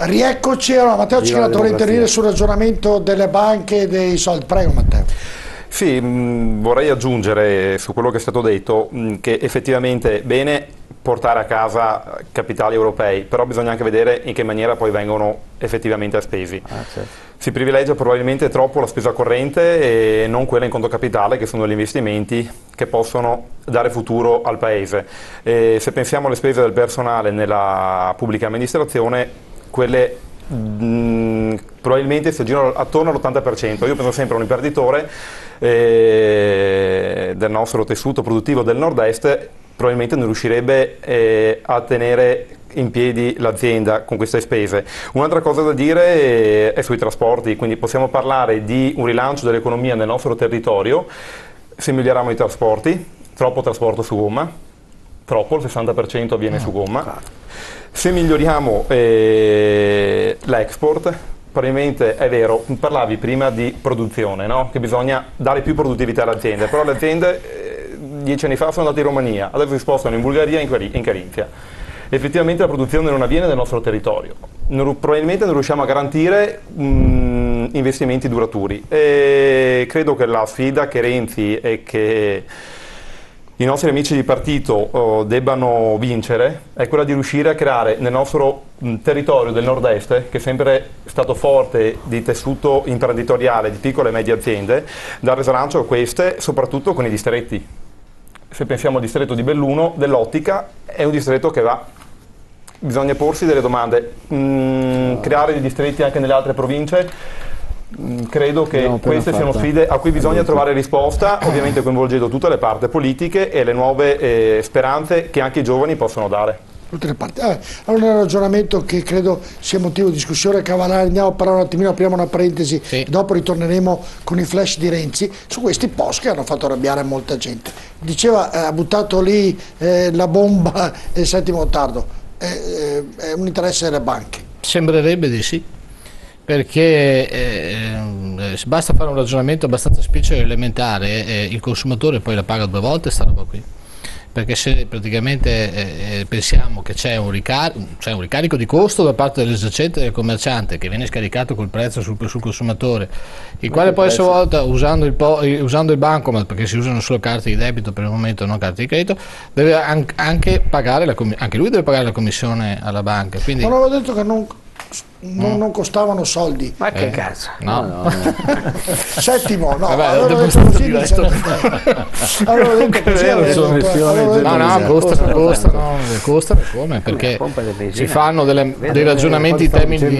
Rieccoci, allora Matteo Ciccarelli vuole intervenire sul ragionamento delle banche e dei soldi. Prego Matteo. Sì, vorrei aggiungere su quello che è stato detto che effettivamente bene portare a casa capitali europei, però bisogna anche vedere in che maniera poi vengono effettivamente spesi. Certo. Si privilegia probabilmente troppo la spesa corrente e non quella in conto capitale, che sono gli investimenti che possono dare futuro al Paese. E se pensiamo alle spese del personale nella pubblica amministrazione, quelle probabilmente si aggirano attorno all'80%. Io penso sempre a un imprenditore del nostro tessuto produttivo del nord-est probabilmente non riuscirebbe a tenere in piedi l'azienda con queste spese. Un'altra cosa da dire è sui trasporti, quindi possiamo parlare di un rilancio dell'economia nel nostro territorio se miglioriamo i trasporti. Troppo trasporto su gomma, troppo, il 60% avviene su gomma. Se miglioriamo l'export, probabilmente è vero, parlavi prima di produzione, no? Che bisogna dare più produttività alle aziende, però le aziende 10 anni fa sono andate in Romania, adesso si spostano in Bulgaria e in Carinzia. Effettivamente la produzione non avviene nel nostro territorio, probabilmente non riusciamo a garantire investimenti duraturi e credo che la sfida che Renzi e che i nostri amici di partito debbano vincere è quella di riuscire a creare nel nostro territorio del nord-est, che è sempre stato forte di tessuto imprenditoriale, di piccole e medie aziende, dare slancio a queste, soprattutto con i distretti. Se pensiamo al distretto di Belluno, dell'Ottica, è un distretto che va. Bisogna porsi delle domande. Creare dei distretti anche nelle altre province? Credo che queste siano sfide a cui bisogna trovare risposta, ovviamente coinvolgendo tutte le parti politiche e le nuove speranze che anche i giovani possono dare. Tutte le parti. Allora un ragionamento che credo sia motivo di discussione cavalare, andiamo a parlare un attimino, apriamo una parentesi e dopo ritorneremo con i flash di Renzi su questi post che hanno fatto arrabbiare molta gente. Diceva, ha buttato lì la bomba del settimo gottardo, è un interesse delle banche. Sembrerebbe di sì, perché basta fare un ragionamento abbastanza semplice e elementare, il consumatore poi la paga due volte sta roba qui, perché se praticamente pensiamo che c'è un ricarico di costo da parte dell'esercente e del commerciante che viene scaricato col prezzo sul consumatore, il quale poi a sua volta usando il bancomat, perché si usano solo carte di debito per il momento, non carte di credito, deve anche pagare anche lui deve pagare la commissione alla banca. Quindi non avevo detto che non costavano soldi. Ma che cazzo? No. Settimo, no. Vabbè, allora allora detto così, costano come? Perché si fanno dei ragionamenti in termini di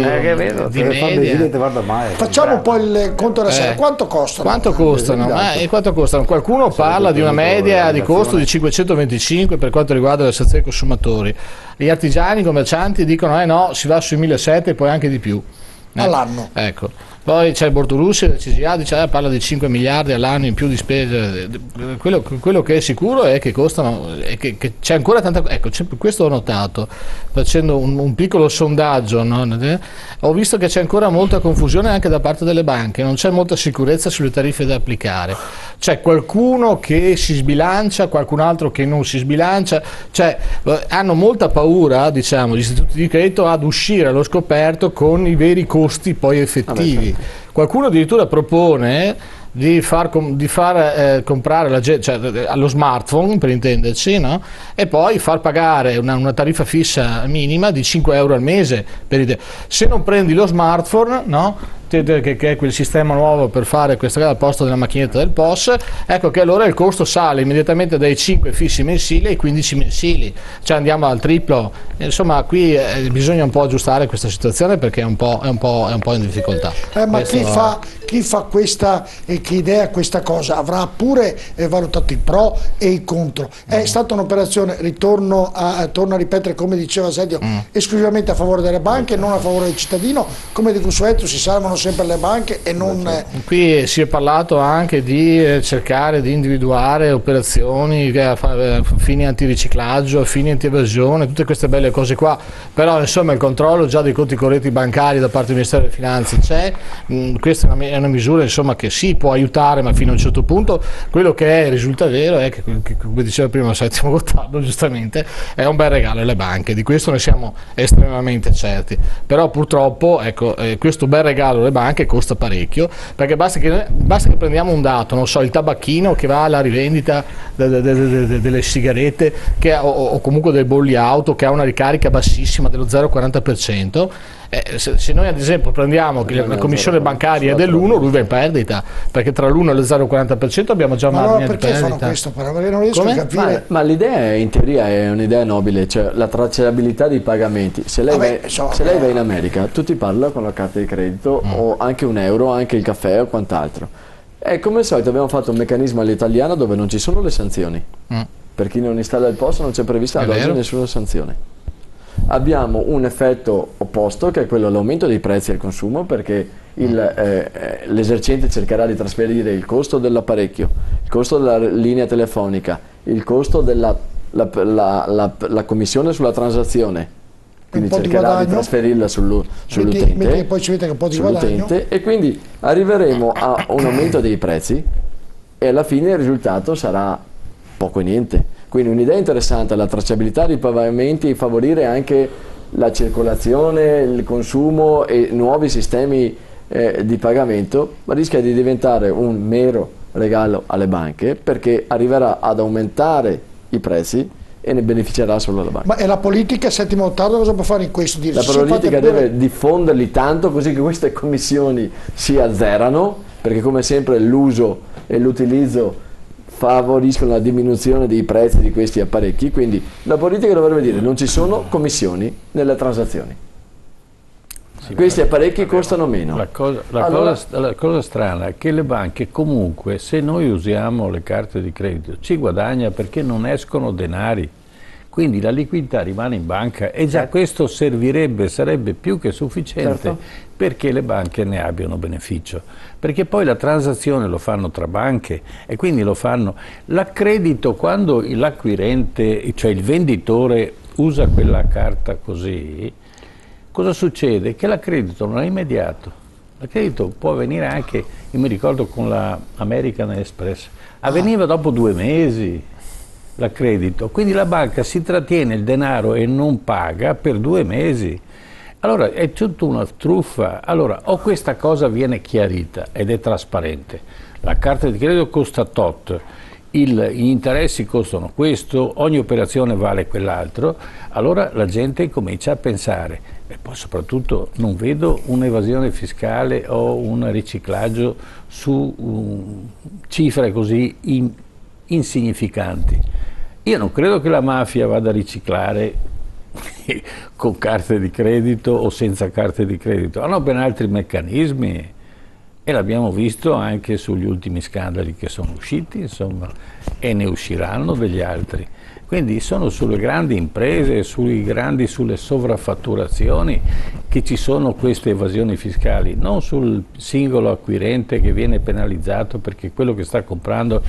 media. Facciamo un po' il conto della sera. Quanto costano? Quanto costano? Qualcuno parla di una media di costo di 525 per quanto riguarda le stazioni consumatori. Gli artigiani, i commercianti dicono no, si va sui 1.700 e poi anche di più. All'anno. Ecco. Poi c'è il Bortolucci, la CGA dice, parla di 5 miliardi all'anno in più di spese. Quello che è sicuro è che costano, che c'è ancora tanta. Ecco, questo ho notato facendo un piccolo sondaggio, no? Ho visto che c'è ancora molta confusione anche da parte delle banche, non c'è molta sicurezza sulle tariffe da applicare. C'è qualcuno che si sbilancia, qualcun altro che non si sbilancia, hanno molta paura, diciamo, gli istituti di credito ad uscire allo scoperto con i veri costi poi effettivi. Qualcuno addirittura propone di far comprare allo smartphone, per intenderci, no? E poi far pagare una tariffa fissa minima di 5 euro al mese. Se non prendi lo smartphone, no? Che è quel sistema nuovo per fare questa cosa al posto della macchinetta del POS, ecco che allora il costo sale immediatamente dai 5 fissi mensili ai 15 mensili, cioè andiamo al triplo. Insomma, qui bisogna un po' aggiustare questa situazione perché è un po' in difficoltà. Ma chi fa questa e che idea questa cosa avrà pure valutato i pro e i contro. È stata un'operazione, torno a ripetere come diceva Sergio, esclusivamente a favore delle banche, non a favore del cittadino, come di consueto si salvano sempre le banche e non... Qui si è parlato anche di cercare di individuare operazioni fini antiriciclaggio, fini antievasione, tutte queste belle cose qua, però insomma il controllo già dei conti correnti bancari da parte del Ministero delle Finanze c'è. Questa è una misura insomma che sì, può aiutare, ma fino a un certo punto. Quello che risulta vero è che, come diceva prima Settimo Gottardo giustamente, è un bel regalo alle banche, di questo ne siamo estremamente certi, però purtroppo ecco, questo bel regalo alle banche costa parecchio, perché basta che prendiamo un dato, non so, il tabacchino che va alla rivendita delle sigarette o comunque dei bolli auto, che ha una ricarica bassissima dello 0,40%. Se noi ad esempio prendiamo che la commissione bancaria è dell'1, lui va in perdita, perché tra l'1 e lo 0,40% abbiamo già un margine di perdita. Perché fanno questo? Perché non riesco a capire. Ma l'idea in teoria è un'idea nobile, cioè la tracciabilità dei pagamenti. Se lei va in America, tu ti parla con la carta di credito o anche un euro, anche il caffè o quant'altro. E come al solito abbiamo fatto un meccanismo all'italiana dove non ci sono le sanzioni. Per chi non installa il POS non c'è prevista ad oggi nessuna sanzione. Abbiamo un effetto opposto, che è quello dell'aumento dei prezzi al consumo, perché l'esercente cercherà di trasferire il costo dell'apparecchio, il costo della linea telefonica, il costo della la commissione sulla transazione, quindi cercherà di trasferirla sull'utente, poi ci mette un po' di guadagno, e quindi arriveremo a un aumento dei prezzi e alla fine il risultato sarà poco e niente. Quindi un'idea interessante è la tracciabilità dei pagamenti e favorire anche la circolazione, il consumo e nuovi sistemi di pagamento, ma rischia di diventare un mero regalo alle banche, perché arriverà ad aumentare i prezzi e ne beneficerà solo la banca. Ma è la politica, Settimo Gottardo, cosa può fare in questo? La politica deve diffonderli tanto così che queste commissioni si azzerano, perché come sempre l'uso e l'utilizzo favoriscono la diminuzione dei prezzi di questi apparecchi, quindi la politica dovrebbe dire non ci sono commissioni nelle transazioni. Sì, questi apparecchi costano meno. La cosa strana è che le banche comunque, se noi usiamo le carte di credito, ci guadagna perché non escono denari. Quindi la liquidità rimane in banca e già questo sarebbe più che sufficiente perché le banche ne abbiano beneficio. Perché poi la transazione lo fanno tra banche e quindi lo fanno. L'accredito, quando l'acquirente, cioè il venditore, usa quella carta così, cosa succede? Che l'accredito non è immediato. L'accredito può avvenire anche, io mi ricordo con la American Express, avveniva dopo 2 mesi. L'accredito, quindi la banca si trattiene il denaro e non paga per 2 mesi. Allora è tutta una truffa. Allora o questa cosa viene chiarita ed è trasparente, la carta di credito costa tot, gli interessi costano questo, ogni operazione vale quell'altro, allora la gente comincia a pensare, e poi soprattutto non vedo un'evasione fiscale o un riciclaggio su cifre così insignificanti. Io non credo che la mafia vada a riciclare con carte di credito o senza carte di credito, hanno ben altri meccanismi e l'abbiamo visto anche sugli ultimi scandali che sono usciti, insomma, e ne usciranno degli altri. Quindi sono sulle grandi imprese, sulle sovraffatturazioni che ci sono queste evasioni fiscali, non sul singolo acquirente che viene penalizzato perché quello che sta comprando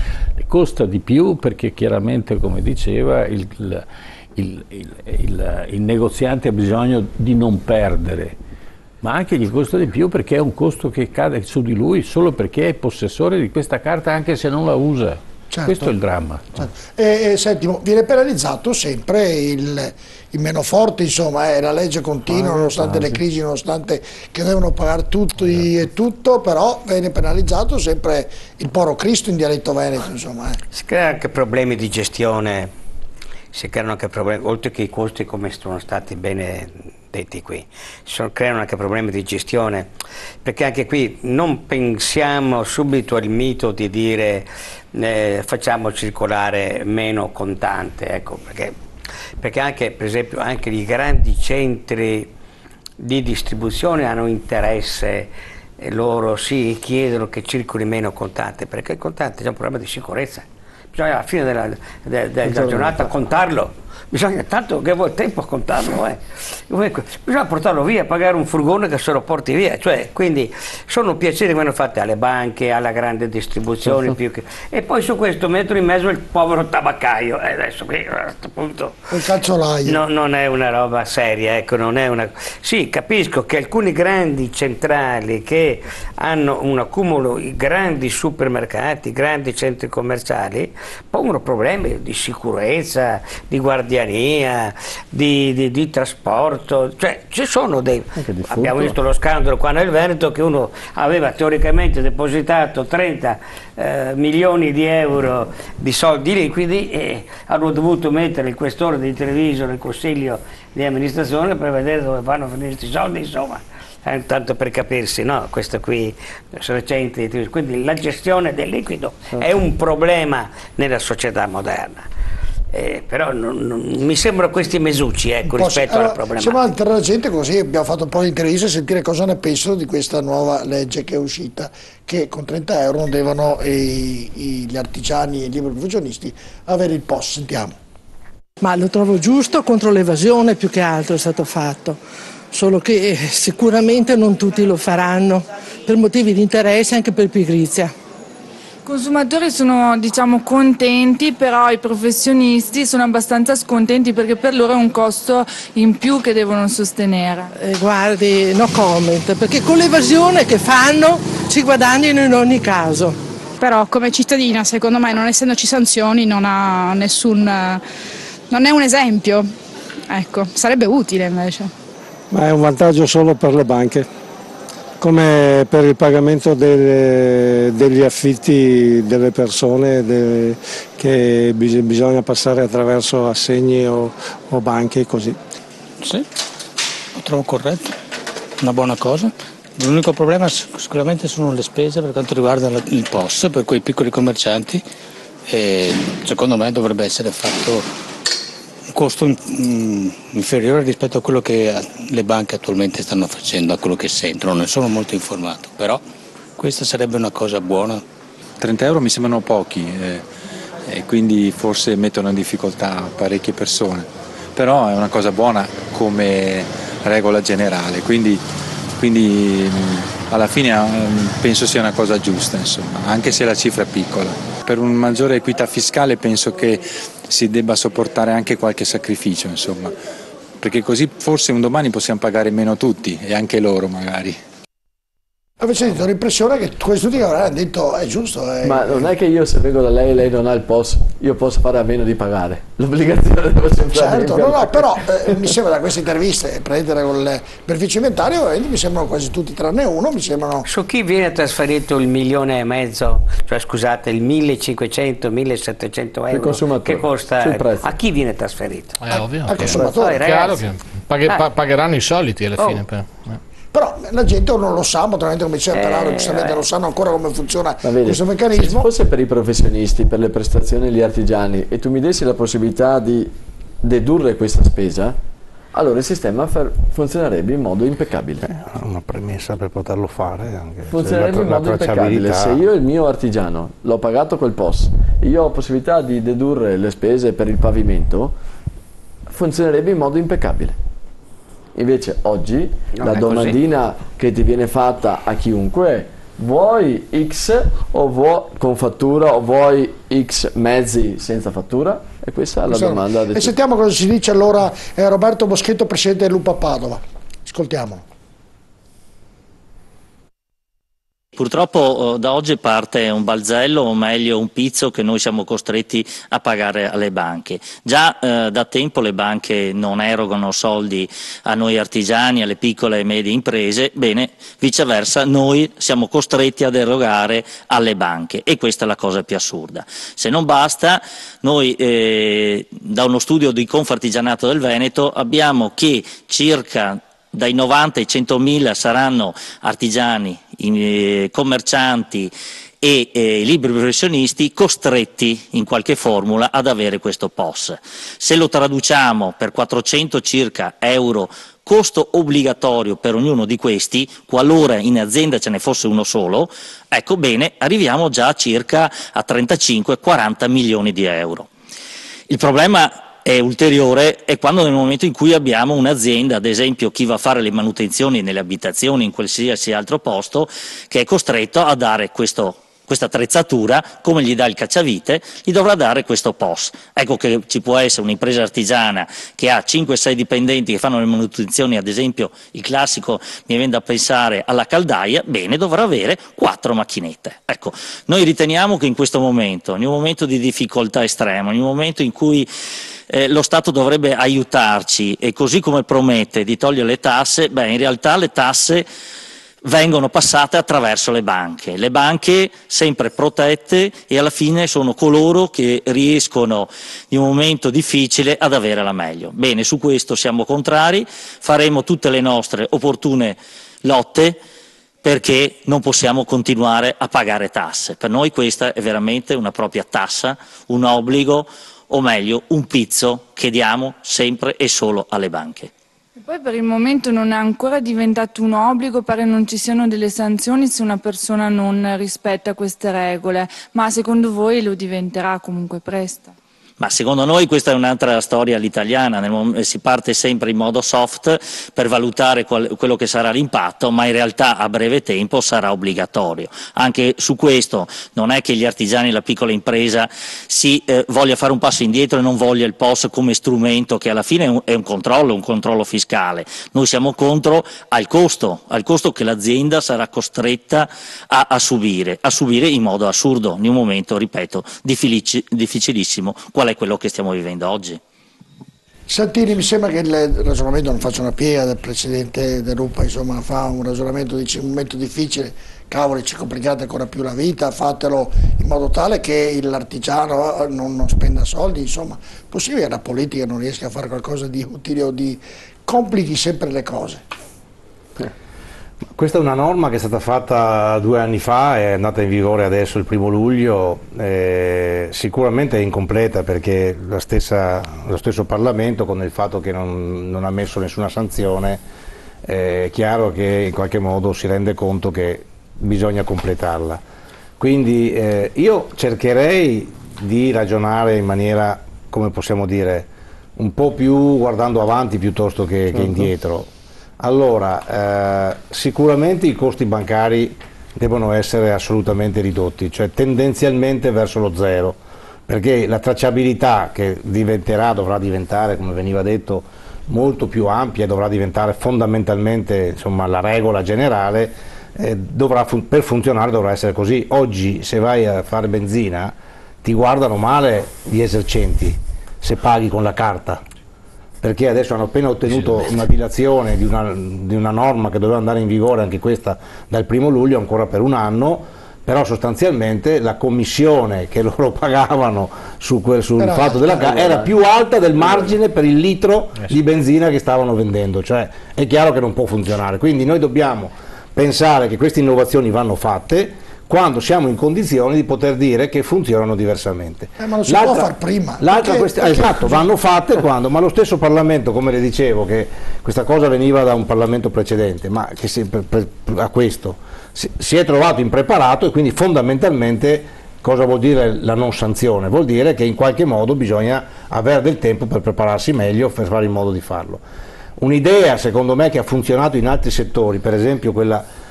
costa di più, perché chiaramente, come diceva, il negoziante ha bisogno di non perdere, ma anche gli costa di più perché è un costo che cade su di lui solo perché è possessore di questa carta anche se non la usa. Certo. Questo è il dramma. Certo. Settimo, viene penalizzato sempre il meno forte, insomma, la legge continua, nonostante le crisi, nonostante che devono pagare tutti e tutto, però viene penalizzato sempre il povero Cristo in dialetto veneto, insomma. Si creano anche problemi di gestione, oltre che i costi come sono stati bene detti qui, creano anche problemi di gestione, perché anche qui non pensiamo subito al mito di dire facciamo circolare meno contante, ecco, perché anche, per esempio, anche i grandi centri di distribuzione hanno interesse, loro sì, chiedono che circoli meno contante, perché il contante è un problema di sicurezza, bisogna alla fine della giornata contarlo, bisogna tanto che vuoi tempo a contarlo, bisogna portarlo via, pagare un furgone che se lo porti via, cioè, quindi sono piaceri che vanno fatti alle banche, alla grande distribuzione, e poi su questo metto in mezzo il povero tabaccaio, adesso qui a questo punto il calzolaio. non è una roba seria, ecco, non è una... Sì, capisco che alcuni grandi centrali che hanno un accumulo, i grandi supermercati, grandi centri commerciali, pongono problemi di sicurezza, di guardiania, di trasporto, cioè ci sono dei... Abbiamo visto lo scandalo qua nel Veneto che uno aveva teoricamente depositato 30 milioni di euro di soldi liquidi e hanno dovuto mettere il questore di Treviso nel consiglio di amministrazione per vedere dove vanno a finire questi soldi, insomma. Tanto per capirsi, no? Questo qui recente, quindi la gestione del liquido è un problema nella società moderna, però non mi sembrano questi mesucci, ecco, rispetto alla problematica. Siamo davanti alla gente, così abbiamo fatto un po' di interviste a sentire cosa ne pensano di questa nuova legge che è uscita, che con 30 euro non devono gli artigiani e i liberi professionisti avere il POS. Sentiamo. Ma lo trovo giusto, contro l'evasione più che altro è stato fatto. Solo che sicuramente non tutti lo faranno per motivi di interesse, anche per pigrizia. I consumatori sono, diciamo, contenti, però i professionisti sono abbastanza scontenti perché per loro è un costo in più che devono sostenere. Guardi, no comment, perché con l'evasione che fanno ci guadagnano in ogni caso. Però come cittadina, secondo me, non essendoci sanzioni, non è un esempio. Ecco, sarebbe utile invece. Ma è un vantaggio solo per le banche, come per il pagamento degli affitti delle persone che bisogna passare attraverso assegni o banche, così. Sì, lo trovo corretto, una buona cosa. L'unico problema sicuramente sono le spese per quanto riguarda il POS per quei piccoli commercianti, e secondo me dovrebbe essere fatto un costo inferiore rispetto a quello che le banche attualmente stanno facendo, a quello che sento. Non ne sono molto informato, però questa sarebbe una cosa buona. 30 euro mi sembrano pochi e quindi forse mettono in difficoltà parecchie persone, però è una cosa buona come regola generale, quindi alla fine penso sia una cosa giusta, insomma, anche se la cifra è piccola. Per una maggiore equità fiscale penso che si debba sopportare anche qualche sacrificio, insomma, perché così forse un domani possiamo pagare meno tutti e anche loro magari. Avete sentito l'impressione che questi tutti avranno detto è giusto. Ma non è che io se vengo da lei e lei non ha il POS, io posso fare a meno di pagare. L'obbligazione devo sempre certo, no, però mi sembra da queste interviste, prendere con il beneficio inventario, mi sembrano quasi tutti tranne uno, mi sembrano... Su chi viene trasferito il 1,5 milioni, cioè scusate, il 1.500-1.700 euro che costa, a chi viene trasferito? Ovvio, al consumatore. Chiaro che pagheranno i soliti alla fine. Però la gente non lo sa, naturalmente come diceva Pelaro, giustamente non sanno ancora come funziona questo meccanismo. Se fosse per i professionisti, per le prestazioni agli artigiani e tu mi dessi la possibilità di dedurre questa spesa, allora il sistema funzionerebbe in modo impeccabile. Una premessa per poterlo fare anche. Funzionerebbe in modo impeccabile. Se io il mio artigiano l'ho pagato col POS, io ho possibilità di dedurre le spese per il pavimento, funzionerebbe in modo impeccabile. Invece oggi la domandina che ti viene fatta a chiunque è: vuoi X o vuoi con fattura o vuoi X mezzi senza fattura? E questa è la domanda. E sentiamo cosa ci dice allora Roberto Boschetto, presidente dell'UPA Padova. Ascoltiamolo. Purtroppo da oggi parte un balzello, o meglio un pizzo che noi siamo costretti a pagare alle banche. Già da tempo le banche non erogano soldi a noi artigiani, alle piccole e medie imprese, bene, viceversa noi siamo costretti ad erogare alle banche, e questa è la cosa più assurda. Se non basta, noi da uno studio di Confartigianato del Veneto abbiamo che circa dai 90 ai 100.000 saranno artigiani, commercianti e liberi professionisti costretti in qualche formula ad avere questo POS. Se lo traduciamo per 400 circa euro costo obbligatorio per ognuno di questi, qualora in azienda ce ne fosse uno solo, ecco bene, arriviamo già circa a 35-40 milioni di euro. Il problema è ulteriore è quando nel momento in cui abbiamo un'azienda, ad esempio chi va a fare le manutenzioni nelle abitazioni, in qualsiasi altro posto, che è costretto a dare questa attrezzatura, come gli dà il cacciavite, gli dovrà dare questo POS. Ecco che ci può essere un'impresa artigiana che ha 5-6 dipendenti che fanno le manutenzioni, ad esempio il classico, mi viene da pensare alla caldaia, bene, dovrà avere 4 macchinette. Ecco, noi riteniamo che in questo momento, in un momento di difficoltà estrema, in un momento in cui lo Stato dovrebbe aiutarci e così come promette di togliere le tasse, beh, in realtà le tasse vengono passate attraverso le banche sempre protette, e alla fine sono coloro che riescono in un momento difficile ad avere la meglio. Bene, su questo siamo contrari, faremo tutte le nostre opportune lotte perché non possiamo continuare a pagare tasse. Per noi questa è veramente una propria tassa, un obbligo, o meglio un pizzo che diamo sempre e solo alle banche. Poi per il momento non è ancora diventato un obbligo, pare non ci siano delle sanzioni se una persona non rispetta queste regole, ma secondo voi lo diventerà comunque presto? Ma secondo noi questa è un'altra storia all'italiana, si parte sempre in modo soft per valutare quello che sarà l'impatto, ma in realtà a breve tempo sarà obbligatorio. Anche su questo non è che gli artigiani e la piccola impresa voglia fare un passo indietro e non voglia il POS come strumento che alla fine è un controllo fiscale. Noi siamo contro al costo che l'azienda sarà costretta a subire in modo assurdo, in un momento, ripeto, difficilissimo, qual è quello che stiamo vivendo oggi. Santini, mi sembra che il ragionamento, non faccio una piega del Presidente dell'UPA, insomma fa un ragionamento, dice un momento difficile, cavoli, ci complicate ancora più la vita, fatelo in modo tale che l'artigiano non spenda soldi, insomma, possibile che la politica non riesca a fare qualcosa di utile o di complichi sempre le cose? Questa è una norma che è stata fatta 2 anni fa, è andata in vigore adesso il 1° luglio, sicuramente è incompleta perché lo stesso Parlamento, con il fatto che non ha messo nessuna sanzione, è chiaro che in qualche modo si rende conto che bisogna completarla. Quindi io cercherei di ragionare in maniera, come possiamo dire, un po' più guardando avanti piuttosto che indietro. Allora, sicuramente i costi bancari devono essere assolutamente ridotti, cioè tendenzialmente verso lo zero, perché la tracciabilità che dovrà diventare, come veniva detto, molto più ampia e dovrà diventare fondamentalmente, insomma, la regola generale, per funzionare dovrà essere così. Oggi se vai a fare benzina ti guardano male gli esercenti se paghi con la carta, perché adesso hanno appena ottenuto una dilazione di una norma che doveva andare in vigore, anche questa dal 1° luglio, ancora per 1 anno, però sostanzialmente la commissione che loro pagavano sul fatto della carta era più alta del margine per il litro di benzina che stavano vendendo, cioè è chiaro che non può funzionare. Quindi noi dobbiamo pensare che queste innovazioni vanno fatte quando siamo in condizioni di poter dire che funzionano diversamente. Ma lo si può far prima. Esatto, vanno fatte quando, ma lo stesso Parlamento, come le dicevo, che questa cosa veniva da un Parlamento precedente, ma che a questo si è trovato impreparato, e quindi fondamentalmente cosa vuol dire la non sanzione? Vuol dire che in qualche modo bisogna avere del tempo per prepararsi meglio, per fare in modo di farlo. Un'idea, secondo me, che ha funzionato in altri settori, per esempio quella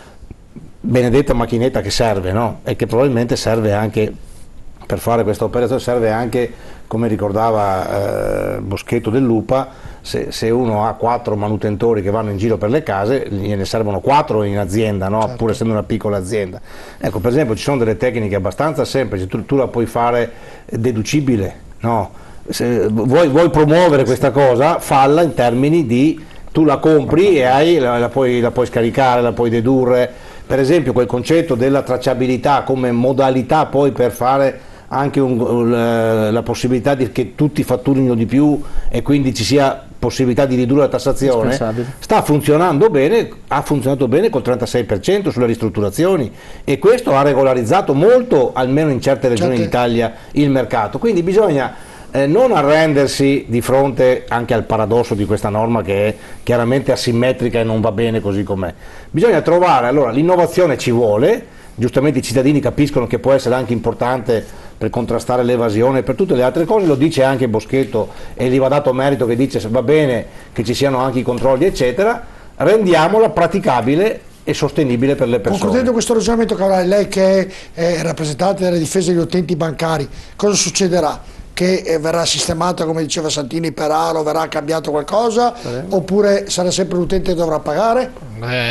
benedetta macchinetta che serve, no? E che probabilmente serve anche per fare questa operazione, serve anche, come ricordava Boschetto dell'UPA, se uno ha 4 manutentori che vanno in giro per le case, gliene servono 4 in azienda, no? Certo. Pur essendo una piccola azienda. Ecco, per esempio ci sono delle tecniche abbastanza semplici, tu la puoi fare deducibile, no? Se vuoi promuovere questa cosa, falla in termini di tu la compri e la puoi scaricare, la puoi dedurre. Per esempio quel concetto della tracciabilità come modalità poi per fare anche la possibilità che tutti fatturino di più e quindi ci sia possibilità di ridurre la tassazione, sta funzionando bene, ha funzionato bene col 36% sulle ristrutturazioni, e questo ha regolarizzato molto, almeno in certe regioni d'Italia, il mercato. Quindi bisogna non arrendersi di fronte anche al paradosso di questa norma, che è chiaramente asimmetrica e non va bene così com'è. Bisogna trovare, allora, l'innovazione ci vuole, giustamente i cittadini capiscono che può essere anche importante per contrastare l'evasione, per tutte le altre cose, lo dice anche Boschetto e gli va dato merito, che dice va bene che ci siano anche i controlli eccetera, rendiamola praticabile e sostenibile per le persone. Concludendo questo ragionamento, Cavalari, lei che è rappresentante della difesa degli utenti bancari, cosa succederà? Che verrà sistemato, come diceva Santini, per aro, verrà cambiato qualcosa, oppure sarà sempre l'utente che dovrà pagare?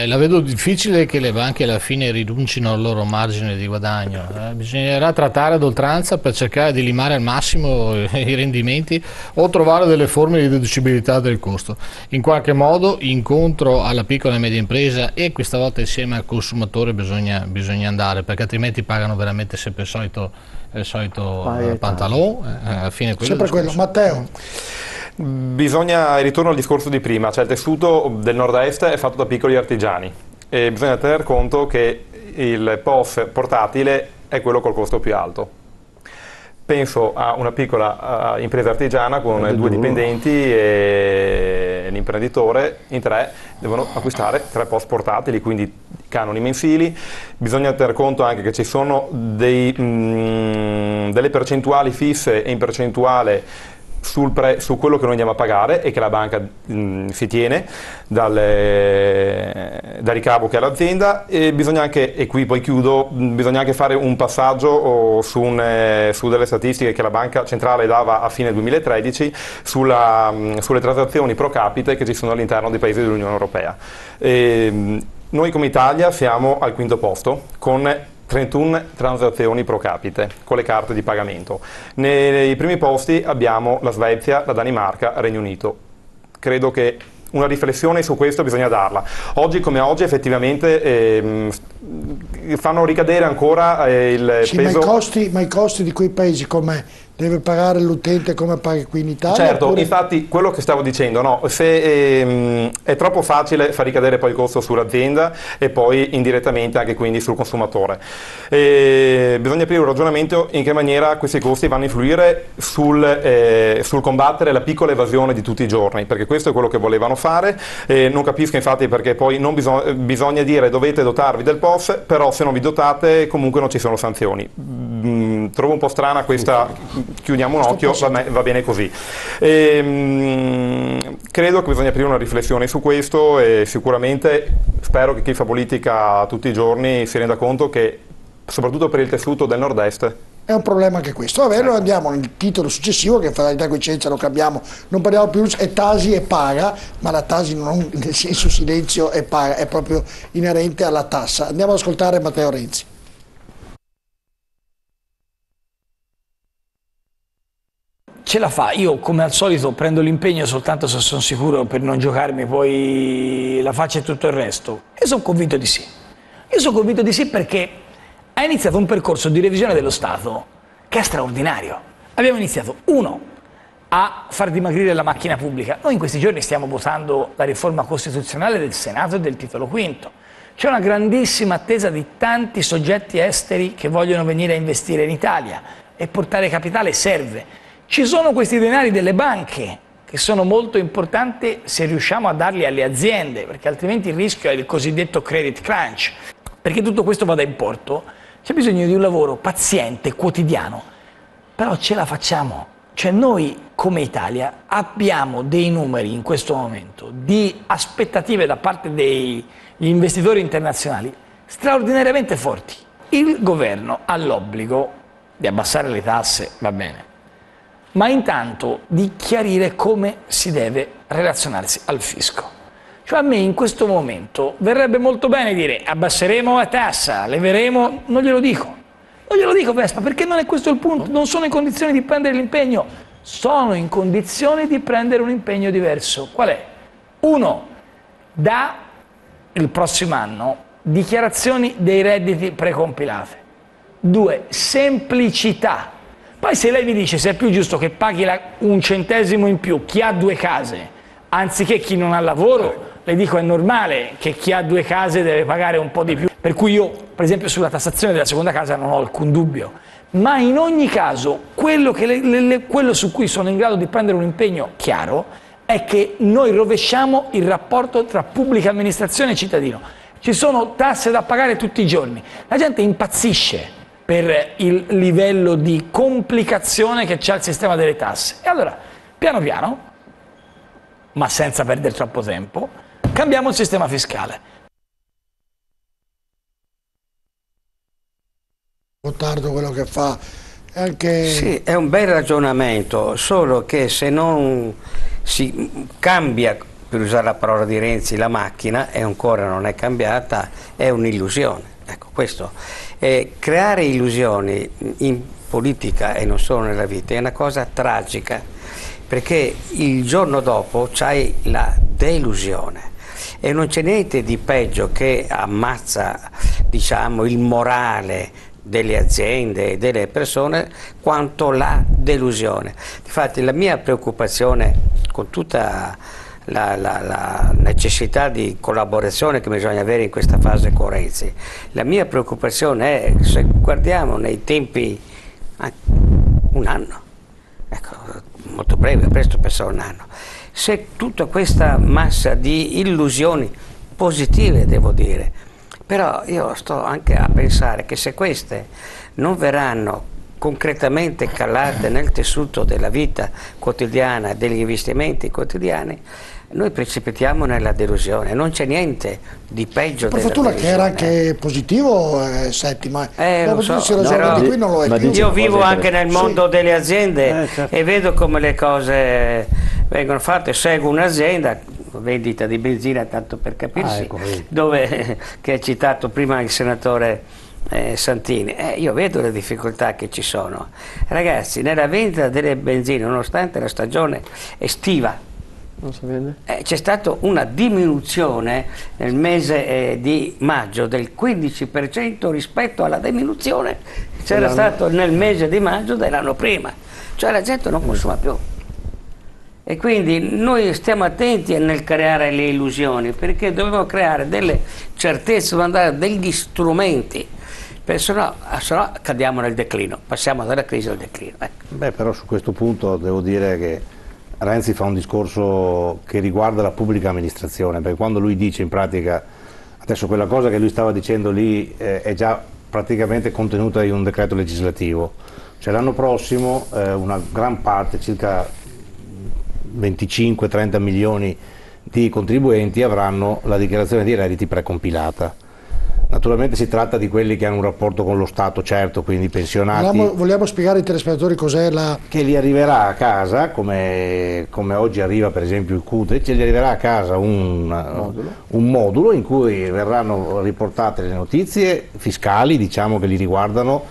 La vedo difficile che le banche alla fine rinuncino al loro margine di guadagno. Bisognerà trattare ad oltranza per cercare di limare al massimo i rendimenti o trovare delle forme di deducibilità del costo. In qualche modo incontro alla piccola e media impresa e questa volta insieme al consumatore bisogna andare, perché altrimenti pagano veramente sempre il solito pantalone. Alla fine sempre quello. Matteo? Bisogna, ritorno al discorso di prima, cioè il tessuto del nord-est è fatto da piccoli artigiani e bisogna tener conto che il POS portatile è quello col costo più alto. Penso a una piccola impresa artigiana con 2 dipendenti e l'imprenditore, in 3 devono acquistare 3 POS portatili, quindi canoni mensili. Bisogna tener conto anche che ci sono delle percentuali fisse e in percentuale su quello che noi andiamo a pagare e che la banca si tiene dal ricavo che ha l'azienda, e bisogna anche, e qui poi chiudo, bisogna anche fare un passaggio su delle statistiche che la Banca Centrale dava a fine 2013 sulle transazioni pro capite che ci sono all'interno dei paesi dell'Unione Europea. Noi come Italia siamo al 5º posto con 31 transazioni pro capite con le carte di pagamento. Nei primi posti abbiamo la Svezia, la Danimarca, il Regno Unito. Credo che una riflessione su questo bisogna darla. Oggi come oggi effettivamente fanno ricadere ancora il peso... Ma i costi di quei paesi com'è? Deve pagare l'utente come paghi qui in Italia? Certo, oppure... infatti quello che stavo dicendo, no? Se è troppo facile far ricadere poi il costo sull'azienda e poi indirettamente anche quindi sul consumatore. Bisogna aprire un ragionamento in che maniera questi costi vanno a influire sul combattere la piccola evasione di tutti i giorni, perché questo è quello che volevano fare. Non capisco infatti perché poi non bisogna dire dovete dotarvi del POS, però se non vi dotate comunque non ci sono sanzioni. Trovo un po' strana questa... Chiudiamo un occhio, va bene così. Credo che bisogna aprire una riflessione su questo e sicuramente spero che chi fa politica tutti i giorni si renda conto che soprattutto per il tessuto del nord-est è un problema anche questo. Vabbè, noi andiamo nel titolo successivo, che Fatalità Coincidenza lo cambiamo, non parliamo più, è Tasi e paga, ma la Tasi non nel senso silenzio e paga, è proprio inerente alla tassa. Andiamo ad ascoltare Matteo Renzi. Ce la fa, io come al solito prendo l'impegno soltanto se sono sicuro, per non giocarmi poi la faccia e tutto il resto, e sono convinto di sì. Io sono convinto di sì perché ha iniziato un percorso di revisione dello Stato che è straordinario. Abbiamo iniziato, 1, a far dimagrire la macchina pubblica. Noi in questi giorni stiamo votando la riforma costituzionale del Senato e del titolo V. C'è una grandissima attesa di tanti soggetti esteri che vogliono venire a investire in Italia e portare capitale serve. Ci sono questi denari delle banche che sono molto importanti se riusciamo a darli alle aziende, perché altrimenti il rischio è il cosiddetto credit crunch. Perché tutto questo vada in porto c'è bisogno di un lavoro paziente, quotidiano, però ce la facciamo. Cioè noi come Italia abbiamo dei numeri in questo momento di aspettative da parte degli investitori internazionali straordinariamente forti. Il governo ha l'obbligo di abbassare le tasse, va bene, ma intanto di chiarire come si deve relazionarsi al fisco. Cioè a me in questo momento verrebbe molto bene dire abbasseremo la tassa, leveremo, non glielo dico Vespa, perché non è questo il punto, non sono in condizioni di prendere l'impegno, sono in condizioni di prendere un impegno diverso. Qual è? 1, da il prossimo anno dichiarazioni dei redditi precompilate. 2, semplicità. Poi se lei mi dice se è più giusto che paghi un centesimo in più chi ha 2 case anziché chi non ha lavoro, le dico è normale che chi ha 2 case deve pagare un po' di più. Per cui io, per esempio, sulla tassazione della seconda casa non ho alcun dubbio. Ma in ogni caso, quello su cui sono in grado di prendere un impegno chiaro è che noi rovesciamo il rapporto tra pubblica amministrazione e cittadino. Ci sono tasse da pagare tutti i giorni. La gente impazzisce per il livello di complicazione che c'è il sistema delle tasse. E allora, piano piano, ma senza perdere troppo tempo, cambiamo il sistema fiscale. Gottardo quello che fa anche... Sì, è un bel ragionamento, solo che se non si cambia, per usare la parola di Renzi, la macchina, e ancora non è cambiata, è un'illusione. Ecco, questo. Creare illusioni in politica e non solo nella vita è una cosa tragica, perché il giorno dopo c'hai la delusione e non c'è niente di peggio che ammazza, diciamo, il morale delle aziende e delle persone quanto la delusione. Infatti la mia preoccupazione, con tutta la necessità di collaborazione che bisogna avere in questa fase con Renzi, la mia preoccupazione è, se guardiamo nei tempi, un anno, ecco, molto breve, presto pensare un anno, se tutta questa massa di illusioni positive, devo dire, però io sto anche a pensare che se queste non verranno concretamente calate nel tessuto della vita quotidiana, degli investimenti quotidiani, noi precipitiamo nella delusione. Non c'è niente di peggio per della fortuna delusione. Che era anche positivo, Settima. Lo so, però, qui non lo è più. Io vivo anche nel mondo delle aziende e vedo come le cose vengono fatte. Seguo un'azienda, vendita di benzina, tanto per capirsi, che ha citato prima il senatore Santini. Io vedo le difficoltà che ci sono, ragazzi, nella vendita delle benzine, nonostante la stagione estiva, c'è stata una diminuzione nel mese di maggio del 15% rispetto alla diminuzione che c'era stato nel mese di maggio dell'anno prima, cioè la gente non consuma più. E quindi noi stiamo attenti nel creare le illusioni, perché dobbiamo creare delle certezze, dobbiamo dare degli strumenti, se no cadiamo nel declino, passiamo dalla crisi al declino. Ecco. Beh, però su questo punto devo dire che Renzi fa un discorso che riguarda la pubblica amministrazione, perché quando lui dice in pratica, adesso quella cosa che lui stava dicendo lì è già praticamente contenuta in un decreto legislativo, cioè l'anno prossimo una gran parte, circa 25-30 milioni di contribuenti avranno la dichiarazione di redditi precompilata. Naturalmente si tratta di quelli che hanno un rapporto con lo Stato, certo, quindi pensionati. Vogliamo spiegare ai telespettatori cos'è la... Che gli arriverà a casa, come oggi arriva per esempio il CUTE, gli arriverà a casa un modulo in cui verranno riportate le notizie fiscali, diciamo, che li riguardano,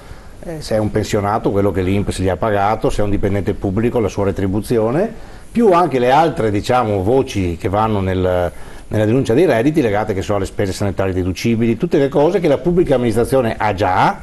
se è un pensionato, quello che l'INPS gli ha pagato, se è un dipendente pubblico, la sua retribuzione, più anche le altre, diciamo, voci che vanno nella denuncia dei redditi legate, che sono alle spese sanitarie deducibili, tutte le cose che la pubblica amministrazione ha già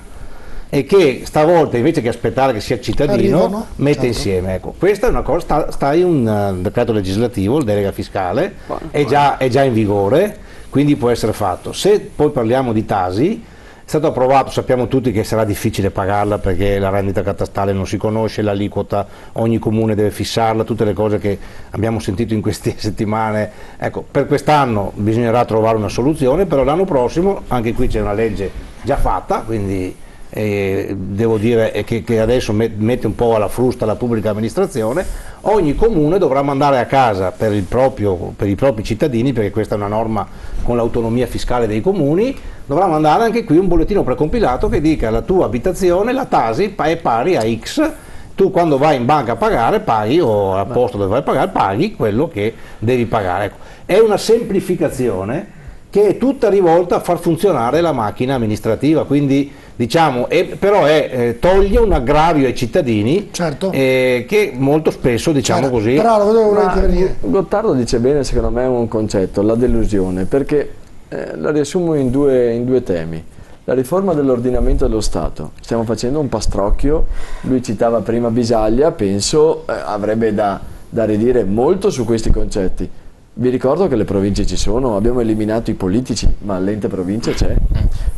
e che stavolta, invece che aspettare che sia cittadino, mette insieme. Ecco, questa è una cosa, sta in un decreto legislativo, il delega fiscale, è già in vigore, quindi può essere fatto. Se poi parliamo di Tasi, è stato approvato, sappiamo tutti che sarà difficile pagarla perché la rendita catastale non si conosce, l'aliquota ogni comune deve fissarla, tutte le cose che abbiamo sentito in queste settimane. Ecco, per quest'anno bisognerà trovare una soluzione, però l'anno prossimo, anche qui c'è una legge già fatta, quindi devo dire che adesso mette un po' alla frusta la pubblica amministrazione, ogni comune dovrà mandare a casa per i propri cittadini, perché questa è una norma con l'autonomia fiscale dei comuni, dovrà mandare anche qui un bollettino precompilato che dica: la tua abitazione, la Tasi è pari a X, tu quando vai in banca a pagare paghi, o al posto dove vai a pagare paghi quello che devi pagare. Ecco, è una semplificazione che è tutta rivolta a far funzionare la macchina amministrativa, quindi diciamo, però toglie un aggravio ai cittadini, certo, che molto spesso, diciamo così. Gottardo dice bene, secondo me, un concetto, la delusione, perché la riassumo in due temi. La riforma dell'ordinamento dello Stato, stiamo facendo un pastrocchio, lui citava prima Bisaglia, penso avrebbe da ridire molto su questi concetti. Vi ricordo che le province ci sono, abbiamo eliminato i politici, ma l'ente provincia c'è.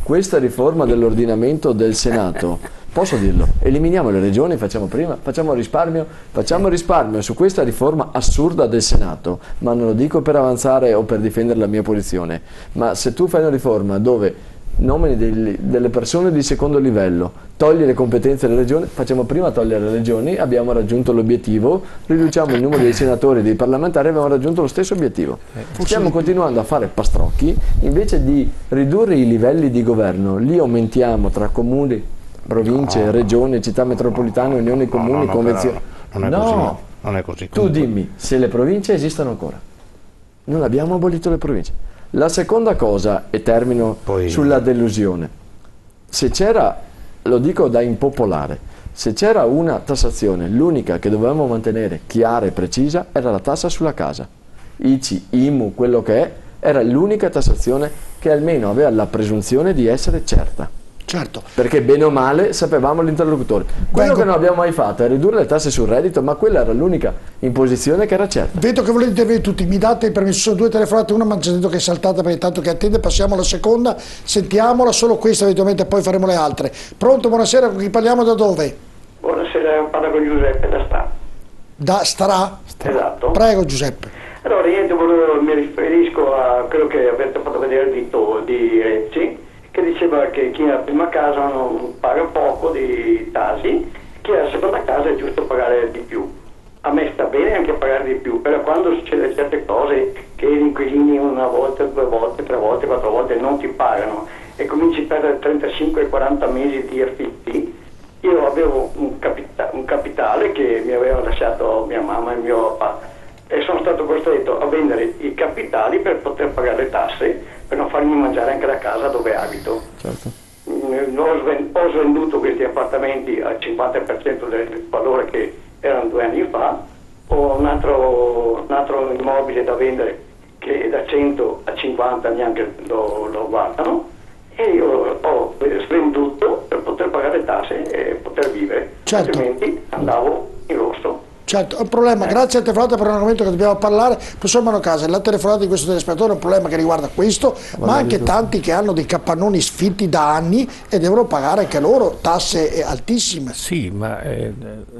Questa riforma dell'ordinamento del Senato, posso dirlo, eliminiamo le regioni, facciamo risparmio su questa riforma assurda del Senato, ma non lo dico per avanzare o per difendere la mia posizione, ma se tu fai una riforma dove nomini delle persone di secondo livello, togli le competenze delle regioni, facciamo prima togliere le regioni, abbiamo raggiunto l'obiettivo, riduciamo il numero dei senatori e dei parlamentari, abbiamo raggiunto lo stesso obiettivo. Stiamo continuando a fare pastrocchi, invece di ridurre i livelli di governo, li aumentiamo tra comuni, province, regioni, città metropolitane, unioni comuni, convenzioni. Non è così. Tu dimmi se le province esistono ancora. Non abbiamo abolito le province. La seconda cosa, e termino sulla delusione, se c'era, lo dico da impopolare, se c'era una tassazione, l'unica che dovevamo mantenere chiara e precisa era la tassa sulla casa. ICI, IMU, quello che è, era l'unica tassazione che almeno aveva la presunzione di essere certa. Certo. Perché bene o male sapevamo l'interlocutore. Quello che non abbiamo mai fatto è ridurre le tasse sul reddito, ma quella era l'unica imposizione che era certa. Vedo che volete intervenire tutti, mi date il permesso, sono due telefonate, una mi ha detto che è saltata perché tanto che attende, passiamo alla seconda, sentiamola, solo questa eventualmente, poi faremo le altre. Pronto, buonasera, con chi parliamo, da dove? Buonasera, parlo con Giuseppe da Sta. Da Starà? Esatto. Prego Giuseppe. Allora, io mi riferisco a quello che avete fatto vedere di Renzi, che diceva che chi ha la prima casa non paga poco di tasi, chi ha la seconda casa è giusto pagare di più. A me sta bene anche pagare di più, però quando succede certe cose che gli inquilini una volta, due volte, tre volte, quattro volte non ti pagano e cominci a perdere 35-40 mesi di affitti, io avevo un capitale che mi aveva lasciato mia mamma e mio papà e sono stato costretto a vendere i capitali per poter pagare le tasse, per non farmi mangiare anche la casa dove abito. Certo. Ho svenduto questi appartamenti al 50% del valore che erano 2 anni fa, ho un altro immobile da vendere che da 100 a 50 neanche lo guardano e io ho svenduto per poter pagare le tasse e poter vivere, altrimenti andavo in rosso. Certo, è un problema, grazie a telefonata per un argomento che dobbiamo parlare, professor Manocasa, la telefonata di questo telespettatore è un problema che riguarda questo, ma anche tanti che hanno dei capannoni sfitti da anni e devono pagare anche loro tasse altissime. Sì, ma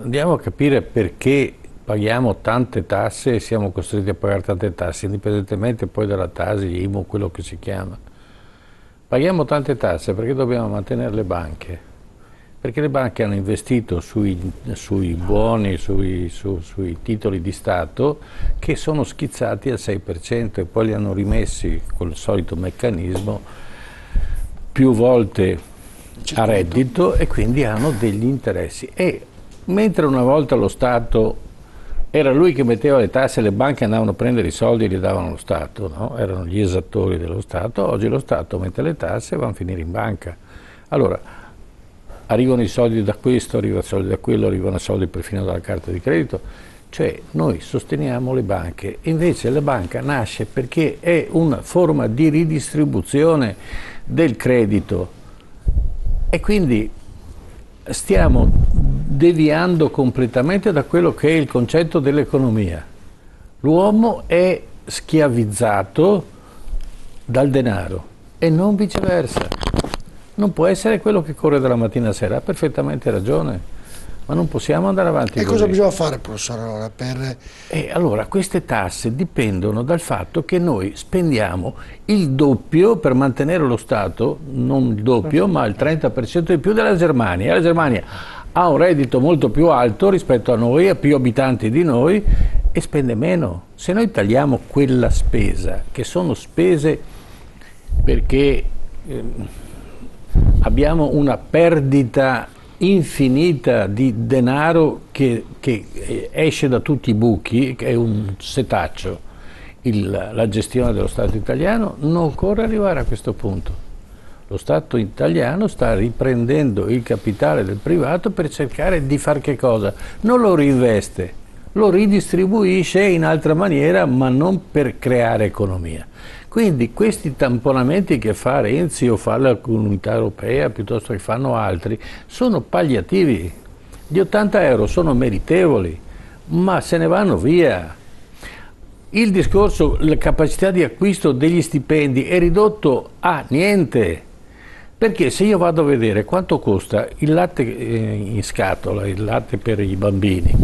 andiamo a capire perché paghiamo tante tasse e siamo costretti a pagare tante tasse, indipendentemente poi dalla Tasi, IMU, quello che si chiama. Paghiamo tante tasse perché dobbiamo mantenere le banche. Perché le banche hanno investito sui buoni, sui titoli di Stato che sono schizzati al 6% e poi li hanno rimessi col solito meccanismo più volte a reddito e quindi hanno degli interessi. E mentre una volta lo Stato era lui che metteva le tasse, le banche andavano a prendere i soldi e li davano allo Stato, no? Erano gli esattori dello Stato, oggi lo Stato mette le tasse e vanno a finire in banca. Allora, arrivano i soldi da questo, arrivano i soldi da quello, arrivano i soldi perfino dalla carta di credito, cioè noi sosteniamo le banche, invece la banca nasce perché è una forma di ridistribuzione del credito e quindi stiamo deviando completamente da quello che è il concetto dell'economia. L'uomo è schiavizzato dal denaro e non viceversa. Non può essere quello che corre dalla mattina a sera, ha perfettamente ragione, ma non possiamo andare avanti. E cosa bisogna fare, professore? Allora, allora, queste tasse dipendono dal fatto che noi spendiamo il doppio per mantenere lo Stato, non il doppio, ma il 30% in più della Germania. La Germania ha un reddito molto più alto rispetto a noi, ha più abitanti di noi e spende meno. Se noi tagliamo quella spesa, che sono spese perché abbiamo una perdita infinita di denaro che esce da tutti i buchi, che è un setaccio, la gestione dello Stato italiano, non occorre arrivare a questo punto. Lo Stato italiano sta riprendendo il capitale del privato per cercare di fare che cosa? Non lo reinveste, lo ridistribuisce in altra maniera, ma non per creare economia. Quindi questi tamponamenti che fa Renzi o fa la Comunità Europea piuttosto che fanno altri sono palliativi. Gli 80 euro sono meritevoli, ma se ne vanno via. Il discorso, la capacità di acquisto degli stipendi è ridotto a niente. Perché se io vado a vedere quanto costa il latte in scatola, il latte per i bambini,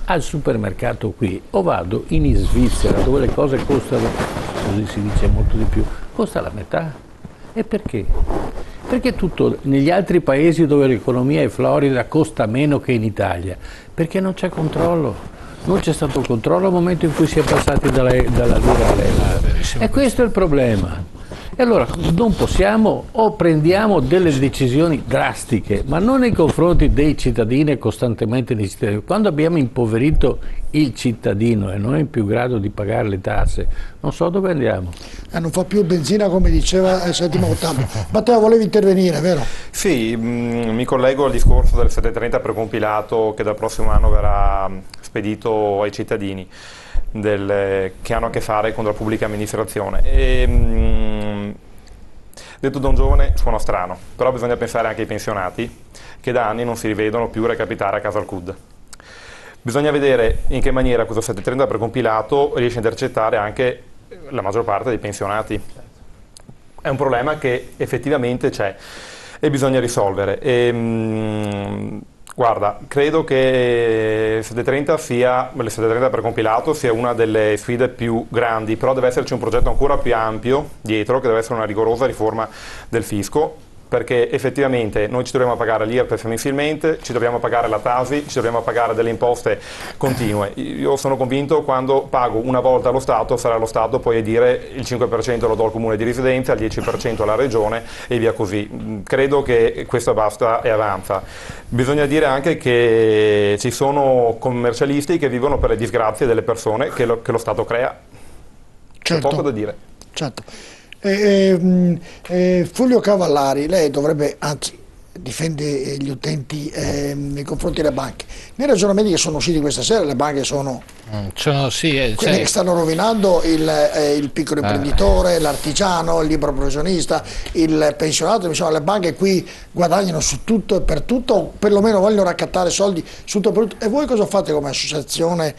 al supermercato qui, o vado in Svizzera dove le cose costano, così si dice molto di più, costa la metà. E perché? Perché tutto negli altri paesi dove l'economia è florida costa meno che in Italia? Perché non c'è controllo, non c'è stato controllo al momento in cui si è passati dalla lira all'euro. E questo è il problema. E allora non possiamo, o prendiamo delle decisioni drastiche, ma non nei confronti dei cittadini e costantemente dei cittadini. Quando abbiamo impoverito il cittadino e non è più in grado di pagare le tasse, non so dove andiamo. Non fa più benzina come diceva Settimo Ottavio. Matteo, volevi intervenire, vero? Sì, mi collego al discorso del 730 precompilato che dal prossimo anno verrà spedito ai cittadini che hanno a che fare con la pubblica amministrazione. Detto da un giovane suona strano, però bisogna pensare anche ai pensionati che da anni non si rivedono più recapitare a casa al CUD. Bisogna vedere in che maniera questo 730 precompilato riesce a intercettare anche la maggior parte dei pensionati. È un problema che effettivamente c'è e bisogna risolvere. Guarda, credo che il 730 precompilato sia una delle sfide più grandi, però deve esserci un progetto ancora più ampio dietro, che deve essere una rigorosa riforma del fisco, perché effettivamente noi ci dovremo pagare l'IRPEF mensilmente, ci dobbiamo pagare la TASI, ci dobbiamo pagare delle imposte continue. Io sono convinto quando pago una volta allo Stato, sarà lo Stato poi a dire il 5% lo do al comune di residenza, il 10% alla regione e via così. Credo che questo basta e avanza. Bisogna dire anche che ci sono commercialisti che vivono per le disgrazie delle persone che lo Stato crea. C'è poco da dire. Certo. Fulvio Cavallari, lei dovrebbe, anzi difende gli utenti nei confronti delle banche. Nei ragionamenti che sono usciti questa sera, le banche sono quelle che stanno rovinando il piccolo imprenditore, l'artigiano, il libero professionista, il pensionato. Diciamo, le banche qui guadagnano su tutto e per tutto, o perlomeno vogliono raccattare soldi su tutto e per tutto. E voi cosa fate come associazione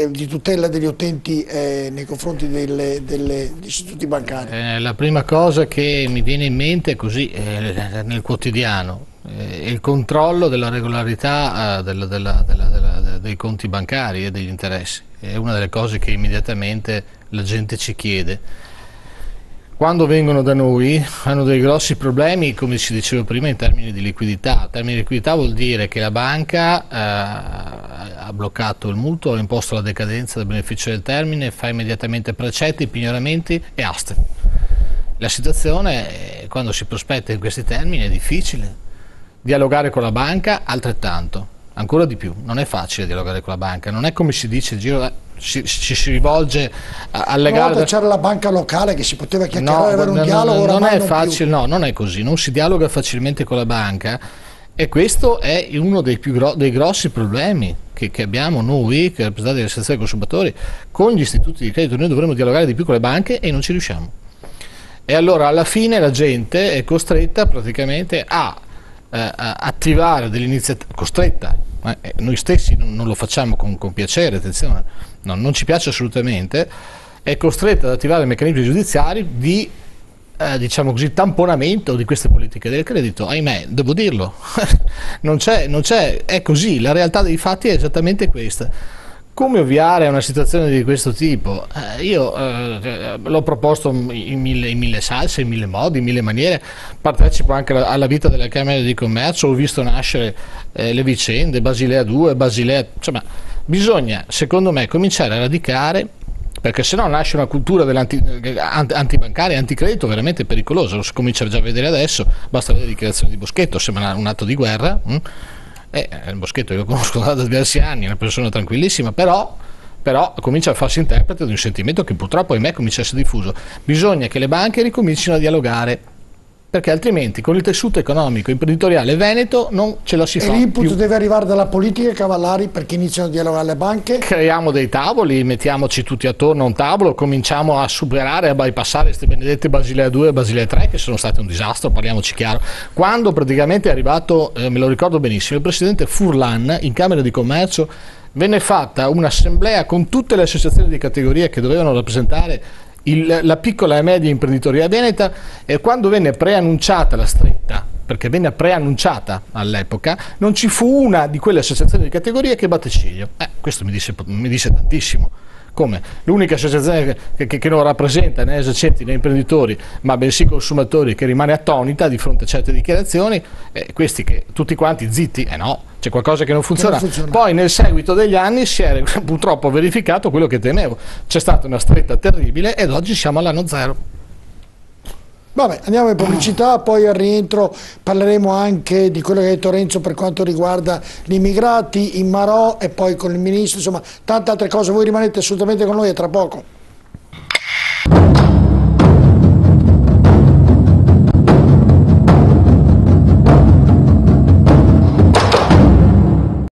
di tutela degli utenti nei confronti degli istituti bancari? La prima cosa che mi viene in mente è così, nel quotidiano, il controllo della regolarità dei conti bancari e degli interessi. È una delle cose che immediatamente la gente ci chiede. Quando vengono da noi hanno dei grossi problemi, come si diceva prima, in termini di liquidità. In termini di liquidità vuol dire che la banca ha bloccato il mutuo, ha imposto la decadenza del beneficio del termine, fa immediatamente precetti, pignoramenti e aste. La situazione, quando si prospetta in questi termini, è difficile. Dialogare con la banca altrettanto, ancora di più. Non è facile dialogare con la banca, non è come si dice in giro, ci si rivolge al legale. Una volta c'era la banca locale che si poteva chiacchierare, avere un dialogo. Non è facile, no, non è così, non si dialoga facilmente con la banca, e questo è uno dei grossi problemi che abbiamo noi, che rappresentanti delle associazioni dei consumatori, con gli istituti di credito. Noi dovremmo dialogare di più con le banche e non ci riusciamo. E allora alla fine la gente è costretta praticamente a attivare delle iniziative, noi stessi non lo facciamo con piacere, attenzione, non ci piace assolutamente, è costretta ad attivare meccanismi giudiziari di diciamo così, tamponamento di queste politiche del credito. Ahimè, devo dirlo, non c'è, è così, la realtà dei fatti è esattamente questa. Come ovviare a una situazione di questo tipo? Io l'ho proposto in mille salse, in mille modi, in mille maniere, partecipo anche alla vita della Camera di Commercio, ho visto nascere le vicende, Basilea 2, Basilea, insomma, bisogna, secondo me, cominciare a radicare, perché se no nasce una cultura antibancaria, anticredito veramente pericolosa, lo si comincia già a vedere adesso, basta vedere le dichiarazioni di Boschetto, sembra un atto di guerra. Boschetto io lo conosco da diversi anni, è una persona tranquillissima, però comincia a farsi interprete di un sentimento che purtroppo ahimè comincia a essere diffuso. Bisogna che le banche ricomincino a dialogare, perché altrimenti con il tessuto economico imprenditoriale veneto non ce la si fa più. E l'input deve arrivare dalla politica, Cavallari, perché iniziano a dialogare le banche? Creiamo dei tavoli, mettiamoci tutti attorno a un tavolo, cominciamo a superare, a bypassare queste benedette Basilea 2 e Basilea 3 che sono state un disastro, parliamoci chiaro. Quando praticamente è arrivato, me lo ricordo benissimo, il presidente Furlan in Camera di Commercio, venne fatta un'assemblea con tutte le associazioni di categoria che dovevano rappresentare la piccola e media imprenditoria veneta, e quando venne preannunciata la stretta, perché venne preannunciata all'epoca, non ci fu una di quelle associazioni di categoria che batte ciglio. Questo mi disse tantissimo. Come? L'unica associazione che non rappresenta né esercenti né imprenditori, ma bensì consumatori, che rimane attonita di fronte a certe dichiarazioni, questi che tutti quanti zitti, no, c'è qualcosa che non funziona. Poi nel seguito degli anni si è purtroppo verificato quello che temevo, c'è stata una stretta terribile ed oggi siamo all'anno zero. Vabbè, andiamo in pubblicità, poi al rientro parleremo anche di quello che ha detto Renzo per quanto riguarda gli immigrati, in Marò e poi con il ministro, insomma tante altre cose. Voi rimanete assolutamente con noi, a tra poco.